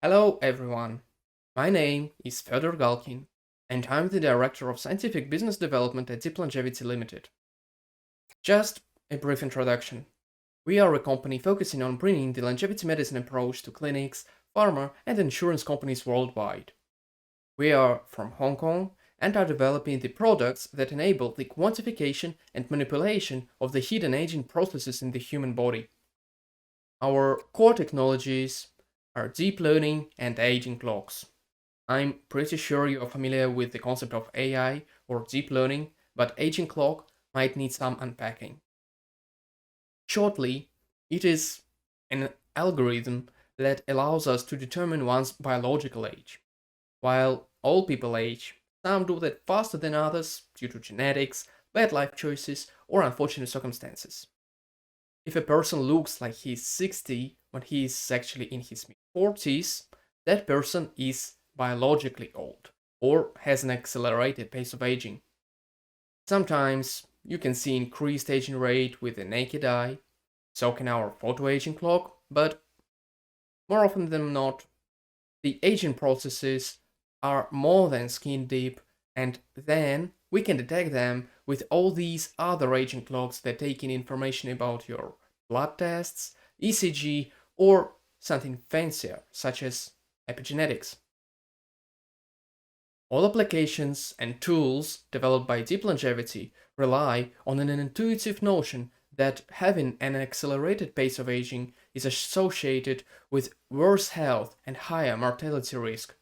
Hello everyone, my name is Fyodor Galkin and I'm the Director of Scientific Business Development at Deep Longevity Limited. Just a brief introduction. We are a company focusing on bringing the longevity medicine approach to clinics, pharma and insurance companies worldwide. We are from Hong Kong and are developing the products that enable the quantification and manipulation of the hidden aging processes in the human body. Our core technologies are deep learning and aging clocks. I'm pretty sure you're familiar with the concept of AI or deep learning, but aging clock might need some unpacking. Shortly, it is an algorithm that allows us to determine one's biological age. While all people age, some do that faster than others due to genetics, bad life choices, or unfortunate circumstances. If a person looks like he's 60 when he is actually in his mid 40s, that person is biologically old or has an accelerated pace of aging. Sometimes you can see increased aging rate with the naked eye, so can our photo aging clock, but more often than not, the aging processes are more than skin deep, and then we can detect them with all these other aging clocks that take in information about your blood tests, ECG, or something fancier, such as epigenetics. All applications and tools developed by Deep Longevity rely on an intuitive notion that having an accelerated pace of aging is associated with worse health and higher mortality risk.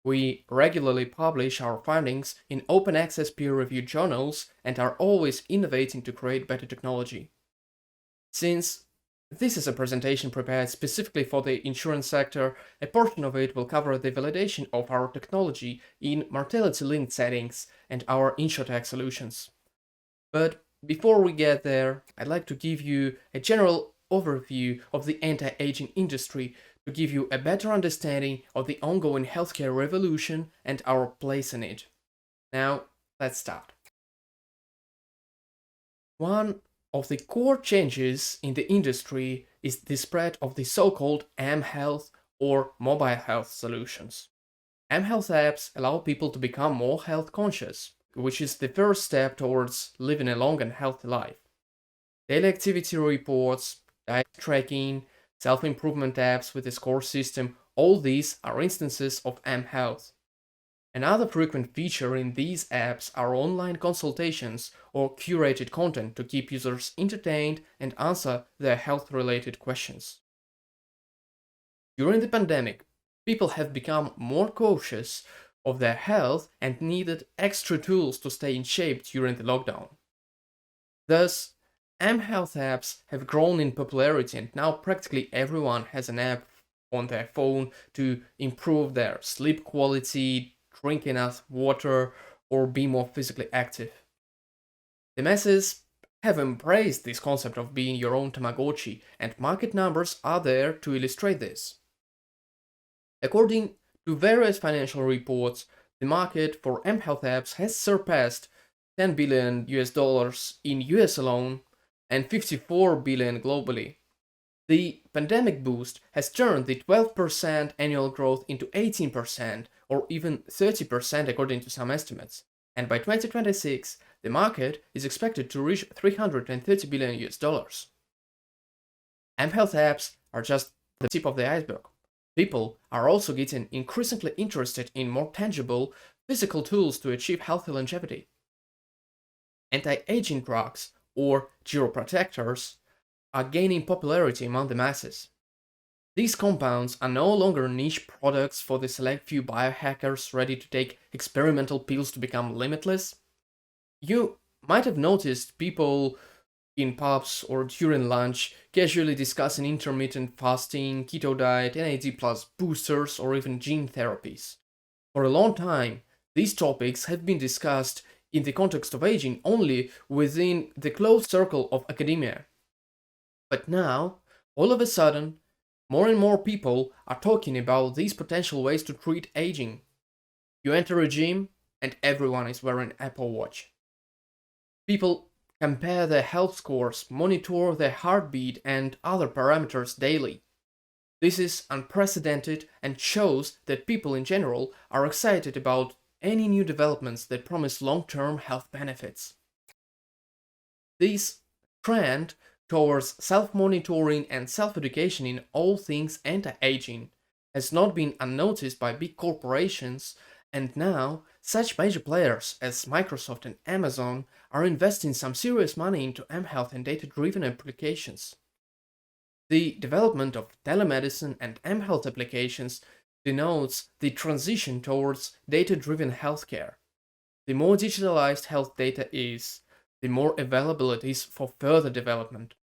We regularly publish our findings in open access peer-reviewed journals and are always innovating to create better technology. Since this is a presentation prepared specifically for the insurance sector, a portion of it will cover the validation of our technology in mortality-linked settings and our InsurTech solutions. But before we get there, I'd like to give you a general overview of the anti-aging industry to give you a better understanding of the ongoing healthcare revolution and our place in it. Now, let's start. One of the core changes in the industry is the spread of the so-called mHealth or mobile health solutions. mHealth apps allow people to become more health conscious, which is the first step towards living a long and healthy life. Daily activity reports, diet tracking, self-improvement apps with a score system, all these are instances of mHealth. Another frequent feature in these apps are online consultations or curated content to keep users entertained and answer their health-related questions. During the pandemic, people have become more cautious of their health and needed extra tools to stay in shape during the lockdown. Thus, mHealth apps have grown in popularity and now practically everyone has an app on their phone to improve their sleep quality, drink enough water, or be more physically active. The masses have embraced this concept of being your own Tamagotchi, and market numbers are there to illustrate this. According to various financial reports, the market for mHealth apps has surpassed 10 billion US dollars in US alone and 54 billion globally. The pandemic boost has turned the 12% annual growth into 18% or even 30% according to some estimates. And by 2026, the market is expected to reach 330 billion US dollars. mHealth apps are just the tip of the iceberg. People are also getting increasingly interested in more tangible, physical tools to achieve healthy longevity. Anti-aging drugs, or geroprotectors, are gaining popularity among the masses. These compounds are no longer niche products for the select few biohackers ready to take experimental pills to become limitless. You might have noticed people in pubs or during lunch casually discussing intermittent fasting, keto diet, NAD plus boosters, or even gene therapies. For a long time, these topics have been discussed in the context of aging only within the closed circle of academia. But now, all of a sudden, more and more people are talking about these potential ways to treat aging. You enter a gym and everyone is wearing Apple Watch. People compare their health scores, monitor their heartbeat and other parameters daily. This is unprecedented and shows that people in general are excited about any new developments that promise long-term health benefits. This trend towards self-monitoring and self-education in all things anti-aging has not been unnoticed by big corporations, and now such major players as Microsoft and Amazon are investing some serious money into mHealth and data-driven applications. The development of telemedicine and mHealth applications denotes the transition towards data-driven healthcare. The more digitalized health data is, the more available it is for further development.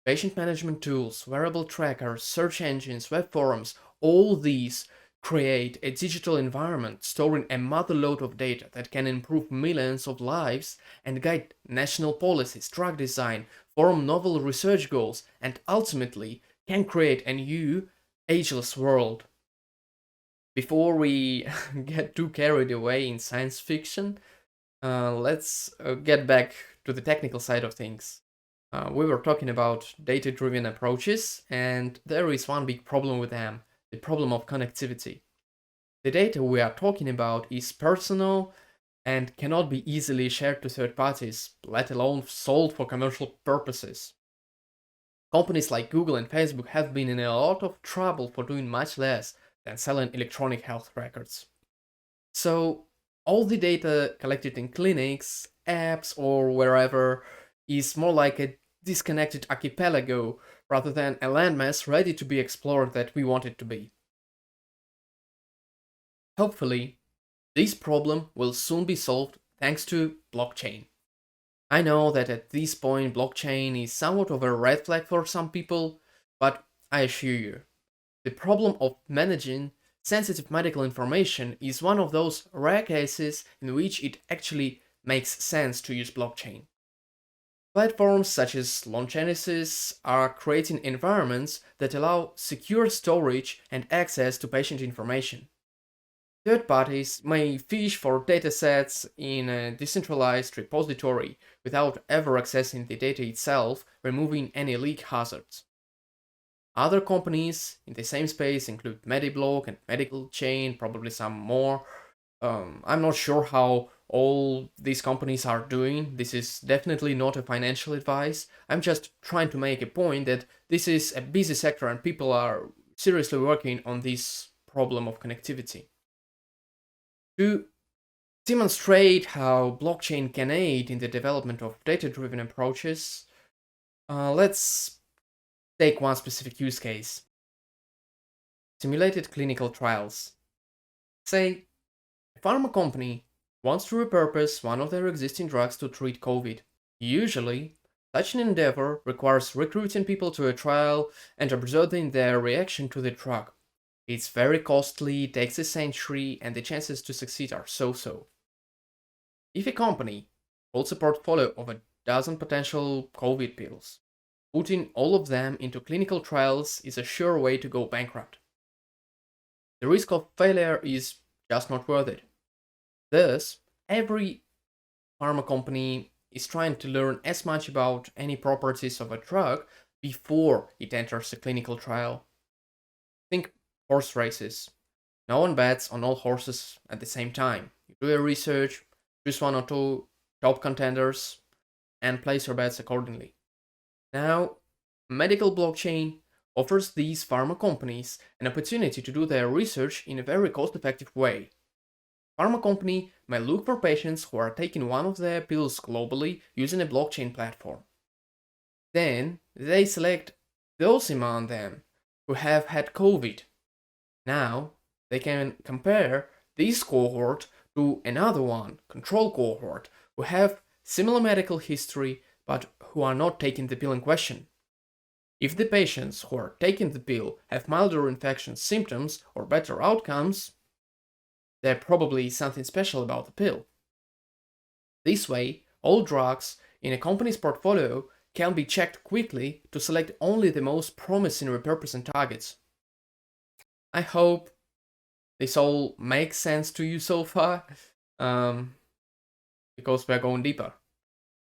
Patient management tools, wearable trackers, search engines, web forums, all these create a digital environment storing a motherlode of data that can improve millions of lives and guide national policies, drug design, form novel research goals, and ultimately can create a new, ageless world. Before we get too carried away in science fiction, let's get back to the technical side of things. We were talking about data-driven approaches, and there is one big problem with them, the problem of connectivity. The data we are talking about is personal and cannot be easily shared to third parties, let alone sold for commercial purposes. Companies like Google and Facebook have been in a lot of trouble for doing much less than selling electronic health records. So, all the data collected in clinics, apps, or wherever is more like a disconnected archipelago rather than a landmass ready to be explored that we want it to be. Hopefully, this problem will soon be solved thanks to blockchain. I know that at this point blockchain is somewhat of a red flag for some people, but I assure you, the problem of managing sensitive medical information is one of those rare cases in which it actually makes sense to use blockchain. Platforms such as LaunchGenesis are creating environments that allow secure storage and access to patient information. Third parties may fish for datasets in a decentralized repository without ever accessing the data itself, removing any leak hazards. Other companies in the same space include Mediblock and Medical Chain, probably some more. I'm not sure how all these companies are doing. This is definitely not a financial advice. I'm just trying to make a point that this is a busy sector and people are seriously working on this problem of connectivity. To demonstrate how blockchain can aid in the development of data-driven approaches, let's take one specific use case. Simulated clinical trials. Say, a pharma company wants to repurpose one of their existing drugs to treat COVID. Usually, such an endeavor requires recruiting people to a trial and observing their reaction to the drug. It's very costly, takes a century, and the chances to succeed are so-so. If a company holds a portfolio of a dozen potential COVID pills, putting all of them into clinical trials is a sure way to go bankrupt. The risk of failure is just not worth it. Thus, every pharma company is trying to learn as much about any properties of a drug before it enters a clinical trial. Think horse races. No one bets on all horses at the same time. You do your research, choose one or two top contenders, and place your bets accordingly. Now, medical blockchain offers these pharma companies an opportunity to do their research in a very cost-effective way. Pharma company may look for patients who are taking one of their pills globally using a blockchain platform. Then they select those among them who have had COVID. Now they can compare this cohort to another one, control cohort, who have similar medical history but who are not taking the pill in question. If the patients who are taking the pill have milder infection symptoms or better outcomes, there's probably something special about the pill. This way, all drugs in a company's portfolio can be checked quickly to select only the most promising repurposing targets. I hope this all makes sense to you so far, because we're going deeper.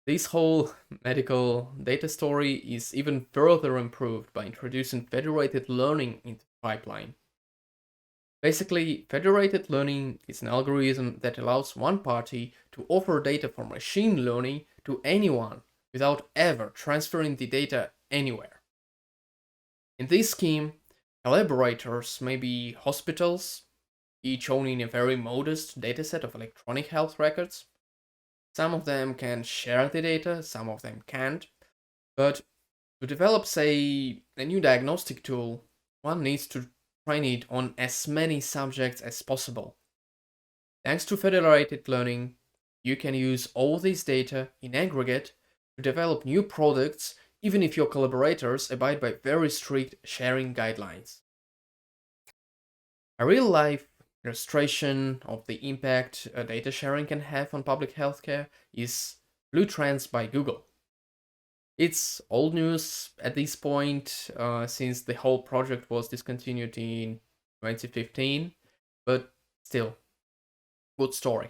This whole medical data story is even further improved by introducing federated learning into the pipeline. Basically, federated learning is an algorithm that allows one party to offer data for machine learning to anyone without ever transferring the data anywhere. In this scheme, collaborators may be hospitals, each owning a very modest dataset of electronic health records. Some of them can share the data, some of them can't. But to develop, say, a new diagnostic tool, one needs to train it on as many subjects as possible. Thanks to federated learning, you can use all this data in aggregate to develop new products even if your collaborators abide by very strict sharing guidelines. A real life illustration of the impact data sharing can have on public healthcare is Blue Trends by Google. It's old news at this point, since the whole project was discontinued in 2015, but still, good story.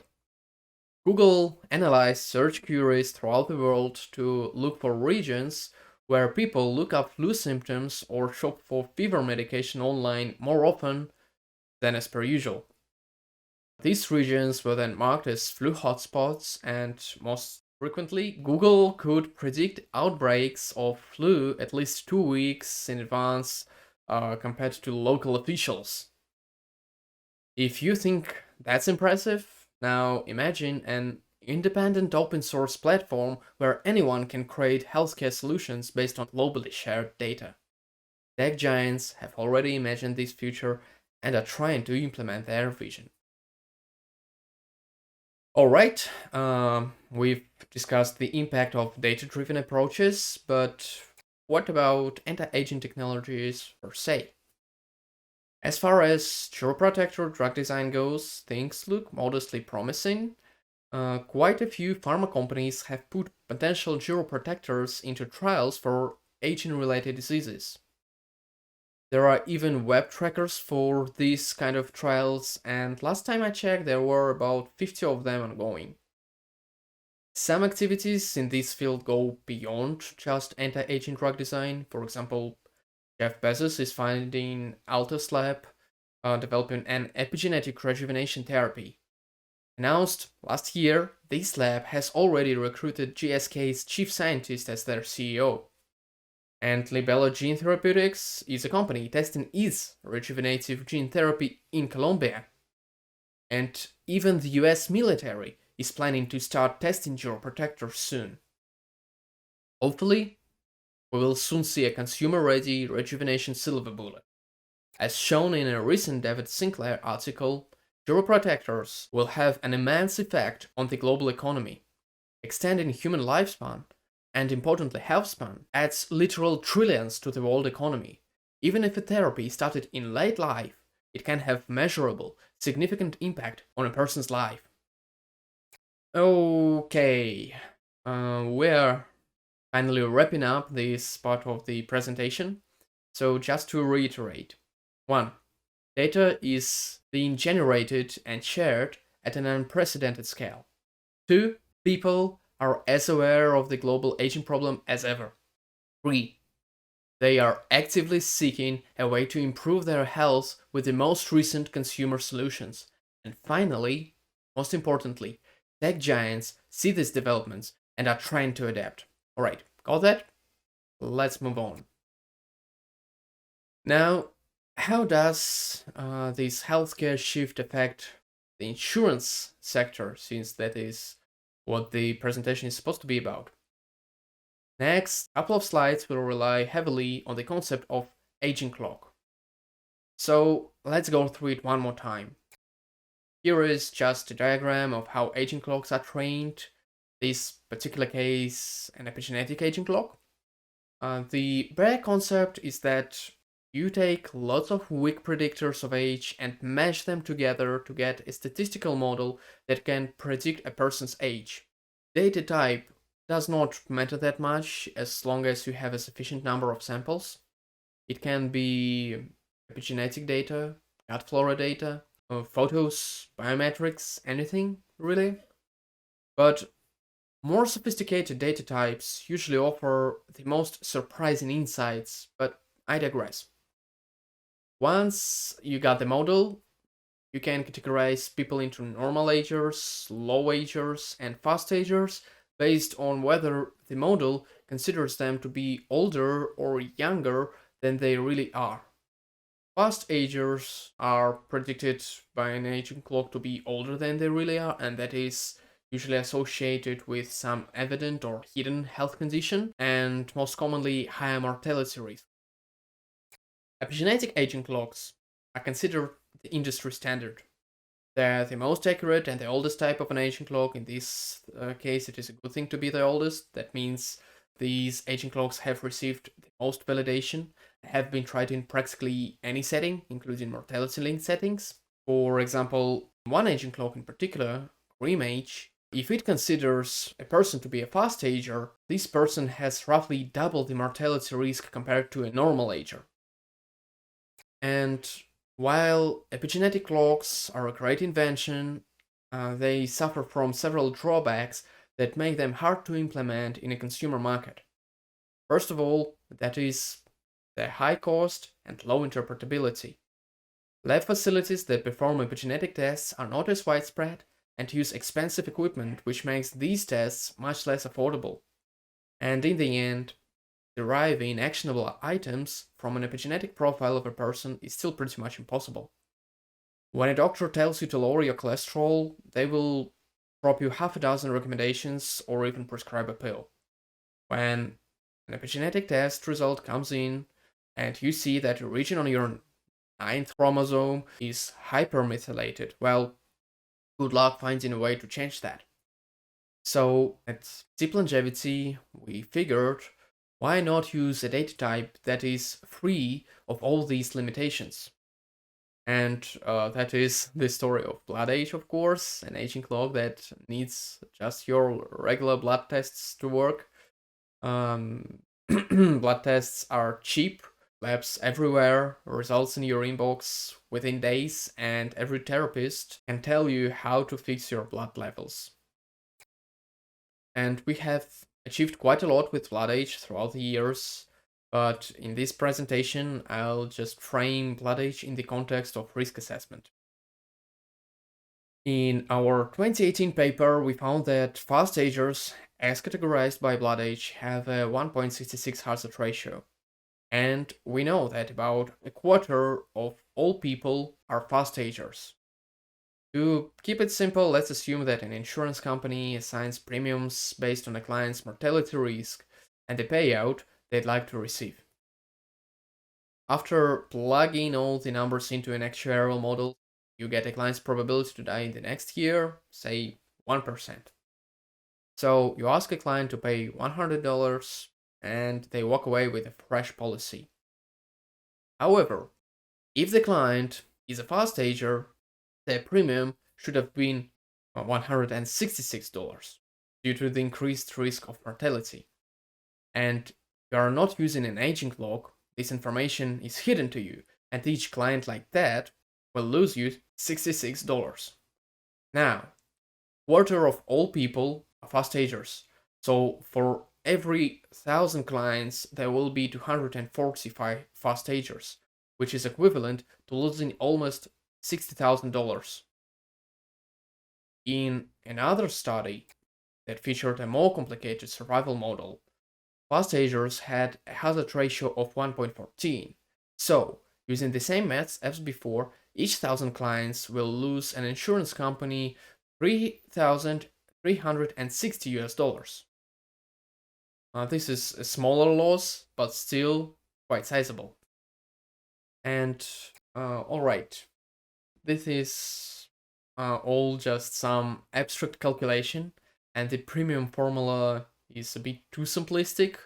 Google analyzed search queries throughout the world to look for regions where people look up flu symptoms or shop for fever medication online more often than as per usual. These regions were then marked as flu hotspots, and most frequently, Google could predict outbreaks of flu at least 2 weeks in advance compared to local officials. If you think that's impressive, now imagine an independent open source platform where anyone can create healthcare solutions based on globally shared data. Tech giants have already imagined this future and are trying to implement their vision. All right, we've discussed the impact of data-driven approaches, but what about anti-aging technologies per se? As far as chiropractor drug design goes, things look modestly promising. Quite a few pharma companies have put potential chiropractors into trials for aging-related diseases. There are even web trackers for these kind of trials, and last time I checked, there were about 50 of them ongoing. Some activities in this field go beyond just anti-aging drug design. For example, Jeff Bezos is funding Altus Lab, developing an epigenetic rejuvenation therapy. Announced last year, this lab has already recruited GSK's chief scientist as their CEO. And Libello Gene Therapeutics is a company testing its rejuvenative gene therapy in Colombia. And even the US military is planning to start testing chiropractors soon. Hopefully, we will soon see a consumer-ready rejuvenation silver bullet. As shown in a recent David Sinclair article, chiropractors will have an immense effect on the global economy, extending human lifespan, and importantly health span, adds literal trillions to the world economy. Even if a therapy started in late life, it can have measurable, significant impact on a person's life. Okay, we're finally wrapping up this part of the presentation. So just to reiterate, 1. Data is being generated and shared at an unprecedented scale. 2. People are as aware of the global aging problem as ever. 3. They are actively seeking a way to improve their health with the most recent consumer solutions. And finally, most importantly, tech giants see these developments and are trying to adapt. Alright, got that? Let's move on. Now, how does this healthcare shift affect the insurance sector, since that is what the presentation is supposed to be about? Next couple of slides will rely heavily on the concept of aging clock. So let's go through it one more time. Here is just a diagram of how aging clocks are trained. This particular case, an epigenetic aging clock. The bare concept is that you take lots of weak predictors of age and mash them together to get a statistical model that can predict a person's age. Data type does not matter that much as long as you have a sufficient number of samples. It can be epigenetic data, gut flora data, photos, biometrics, anything really. But More sophisticated data types usually offer the most surprising insights, but I digress. Once you got the model, you can categorize people into normal agers, low agers, and fast agers based on whether the model considers them to be older or younger than they really are. Fast agers are predicted by an aging clock to be older than they really are, and that is usually associated with some evident or hidden health condition, and most commonly higher mortality risk. Epigenetic aging clocks are considered the industry standard. They're the most accurate and the oldest type of an aging clock. In this case, it is a good thing to be the oldest. That means these aging clocks have received the most validation, have been tried in practically any setting, including mortality-linked settings. For example, one aging clock in particular, CREAM-Age, if it considers a person to be a fast ager, this person has roughly double the mortality risk compared to a normal ager. And while epigenetic clocks are a great invention, they suffer from several drawbacks that make them hard to implement in a consumer market. First of all, that is their high cost and low interpretability. Lab facilities that perform epigenetic tests are not as widespread and use expensive equipment, which makes these tests much less affordable. And in the end, deriving actionable items from an epigenetic profile of a person is still pretty much impossible. When a doctor tells you to lower your cholesterol, they will drop you half a dozen recommendations or even prescribe a pill. When an epigenetic test result comes in and you see that a region on your ninth chromosome is hypermethylated, well, good luck finding a way to change that. So at Zip Longevity, we figured, why not use a data type that is free of all these limitations? And that is the story of BloodAge, of course, an aging clock that needs just your regular blood tests to work. Blood tests are cheap, labs everywhere, results in your inbox within days, and every therapist can tell you how to fix your blood levels. And we have achieved quite a lot with BloodAge throughout the years, but in this presentation I'll just frame BloodAge in the context of risk assessment. In our 2018 paper, we found that fast agers, as categorized by BloodAge, have a 1.66 hazard ratio. And we know that about a quarter of all people are fast agers. To keep it simple, let's assume that an insurance company assigns premiums based on a client's mortality risk and the payout they'd like to receive. After plugging all the numbers into an actuarial model, you get a client's probability to die in the next year, say 1%. So you ask a client to pay $100 and they walk away with a fresh policy. However, if the client is a fast ager, their premium should have been $166 due to the increased risk of mortality. And you are not using an aging clock, this information is hidden to you, and each client like that will lose you $66. Now, quarter of all people are fast agers, so for every 1,000 clients there will be 245 fast agers, which is equivalent to losing almost $60,000. In another study that featured a more complicated survival model, fast agers had a hazard ratio of 1.14. So, using the same maths as before, each 1,000 clients will lose an insurance company $3,360. This is a smaller loss, but still quite sizable. And alright, this is all just some abstract calculation, and the premium formula is a bit too simplistic.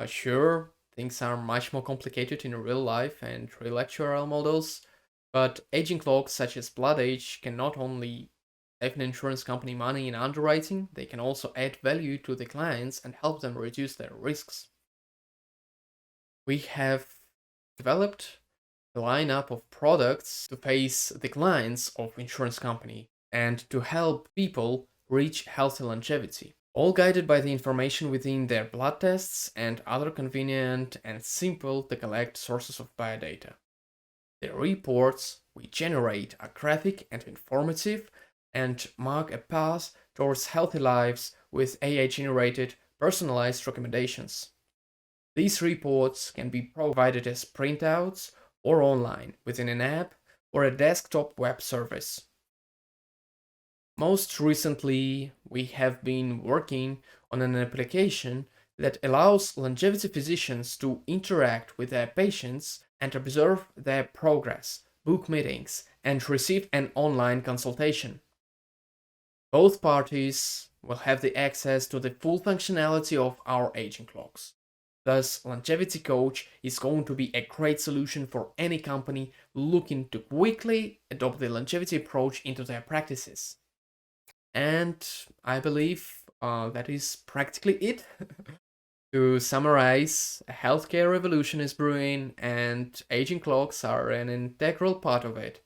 Sure, things are much more complicated in real life and real actuarial models, but aging clocks such as BloodAge can not only save an insurance company money in underwriting, they can also add value to the clients and help them reduce their risks. We have developed a lineup of products to face the clients of insurance company and to help people reach healthy longevity. all guided by the information within their blood tests and other convenient and simple to collect sources of biodata. The reports we generate are graphic and informative and mark a path towards healthy lives with AI-generated personalized recommendations. These reports can be provided as printouts or online within an app or a desktop web service. Most recently, we have been working on an application that allows longevity physicians to interact with their patients and observe their progress, book meetings, and receive an online consultation. Both parties will have the access to the full functionality of our aging clocks. Thus, Longevity Coach is going to be a great solution for any company looking to quickly adopt the longevity approach into their practices. And I believe that is practically it. To summarize, a healthcare revolution is brewing, and aging clocks are an integral part of it.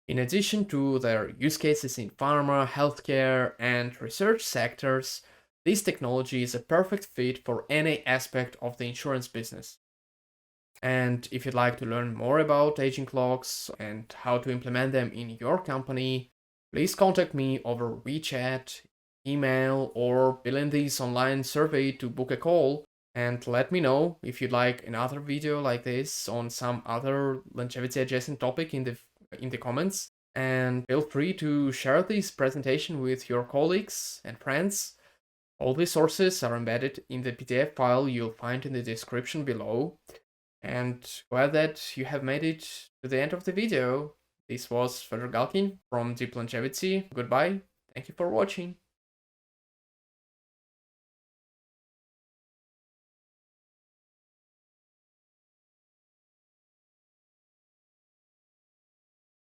In addition to their use cases in pharma, healthcare, and research sectors, this technology is a perfect fit for any aspect of the insurance business. And if you'd like to learn more about aging clocks and how to implement them in your company, please contact me over WeChat, email, or fill in this online survey to book a call, and let me know if you'd like another video like this on some other longevity adjacent topic in the comments. And feel free to share this presentation with your colleagues and friends. All the sources are embedded in the PDF file you'll find in the description below. And glad that you have made it to the end of the video. This was Fedor Galkin from Deep Longevity. Goodbye. Thank you for watching.